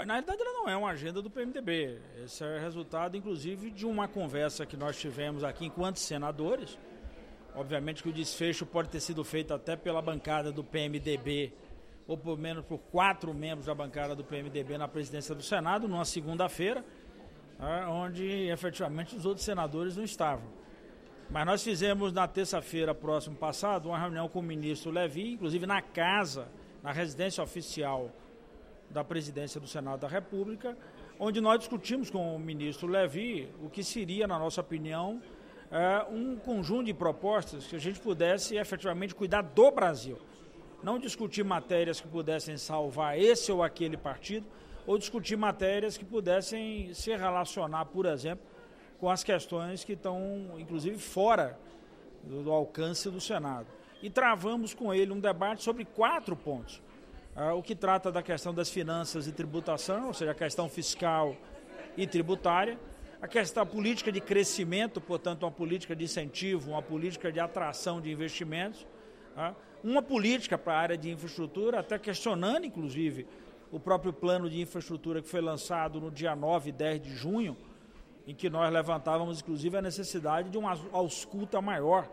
Na realidade, ela não é uma agenda do PMDB. Esse é resultado, inclusive, de uma conversa que nós tivemos aqui enquanto senadores. Obviamente que o desfecho pode ter sido feito até pela bancada do PMDB, ou pelo menos por 4 membros da bancada do PMDB na presidência do Senado, numa segunda-feira, onde efetivamente os outros senadores não estavam. Mas nós fizemos na terça-feira próximo passado uma reunião com o ministro Levi, inclusive na casa, na residência oficial da presidência do Senado da República, onde nós discutimos com o ministro Levi o que seria, na nossa opinião, um conjunto de propostas que a gente pudesse efetivamente cuidar do Brasil. Não discutir matérias que pudessem salvar esse ou aquele partido, ou discutir matérias que pudessem se relacionar, por exemplo, com as questões que estão, inclusive, fora do alcance do Senado. E travamos com ele um debate sobre 4 pontos. O que trata da questão das finanças e tributação, ou seja, a questão fiscal e tributária, a questão da política de crescimento, portanto, uma política de incentivo, uma política de atração de investimentos, uma política para a área de infraestrutura, até questionando, inclusive, o próprio plano de infraestrutura que foi lançado no dia 9 e 10 de junho, em que nós levantávamos, inclusive, a necessidade de uma ausculta maior,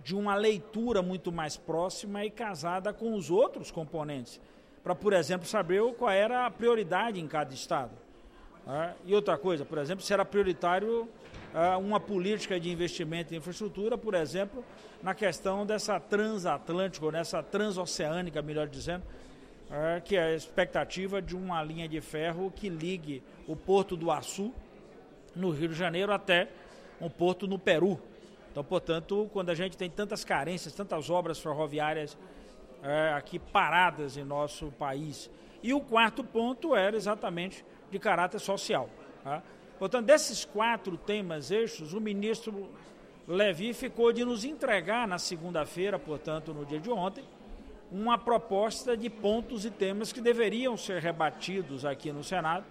de uma leitura muito mais próxima e casada com os outros componentes, para, por exemplo, saber qual era a prioridade em cada estado. E outra coisa, por exemplo, se era prioritário uma política de investimento em infraestrutura, por exemplo, na questão dessa transatlântica, ou nessa transoceânica, melhor dizendo, que é a expectativa de uma linha de ferro que ligue o Porto do Açu, no Rio de Janeiro, até um porto no Peru. Então, portanto, quando a gente tem tantas carências, tantas obras ferroviárias aqui paradas em nosso país. E o 4º ponto era exatamente de caráter social. Portanto, desses 4 temas eixos, o ministro Levi ficou de nos entregar na segunda-feira, portanto, no dia de ontem, uma proposta de pontos e temas que deveriam ser rebatidos aqui no Senado,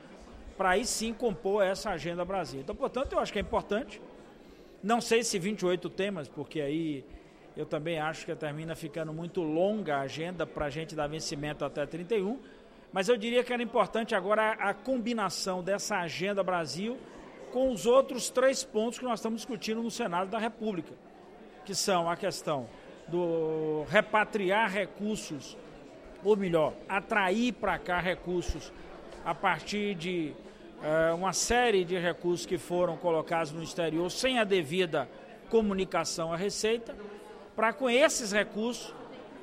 para aí sim compor essa Agenda Brasil. Então, portanto, eu acho que é importante. Não sei se 28 temas, porque aí eu também acho que termina ficando muito longa a agenda para a gente dar vencimento até 31, mas eu diria que era importante agora a combinação dessa Agenda Brasil com os outros 3 pontos que nós estamos discutindo no Senado da República, que são a questão do repatriar recursos, ou melhor, atrair para cá recursos a partir de uma série de recursos que foram colocados no exterior sem a devida comunicação à Receita, para com esses recursos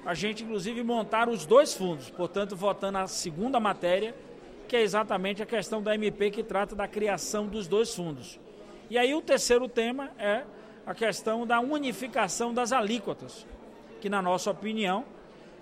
a gente inclusive montar os 2 fundos, portanto votando a segunda matéria, que é exatamente a questão da MP que trata da criação dos 2 fundos. E aí o terceiro tema é a questão da unificação das alíquotas, que na nossa opinião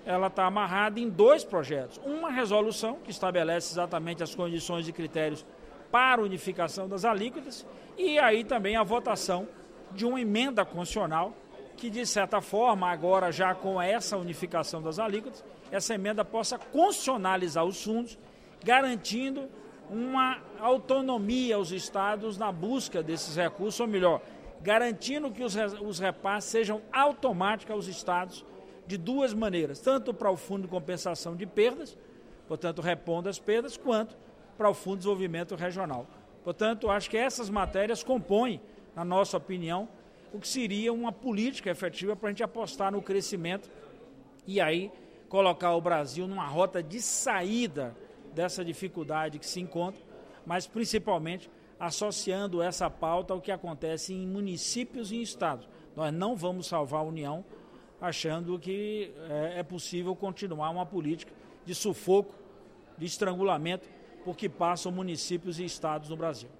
ela está amarrada em 2 projetos. Uma resolução que estabelece exatamente as condições e critérios para a unificação das alíquotas e aí também a votação de uma emenda constitucional que, de certa forma, agora já com essa unificação das alíquotas, essa emenda possa constitucionalizar os fundos, garantindo uma autonomia aos estados na busca desses recursos, ou melhor, garantindo que os repasses sejam automáticos aos estados de 2 maneiras, tanto para o Fundo de Compensação de Perdas, portanto, repondo as perdas, quanto para o Fundo de Desenvolvimento Regional. Portanto, acho que essas matérias compõem, na nossa opinião, o que seria uma política efetiva para a gente apostar no crescimento e aí colocar o Brasil numa rota de saída dessa dificuldade que se encontra, mas principalmente associando essa pauta ao que acontece em municípios e em estados. Nós não vamos salvar a União achando que é possível continuar uma política de sufoco, de estrangulamento, por que passam municípios e estados no Brasil.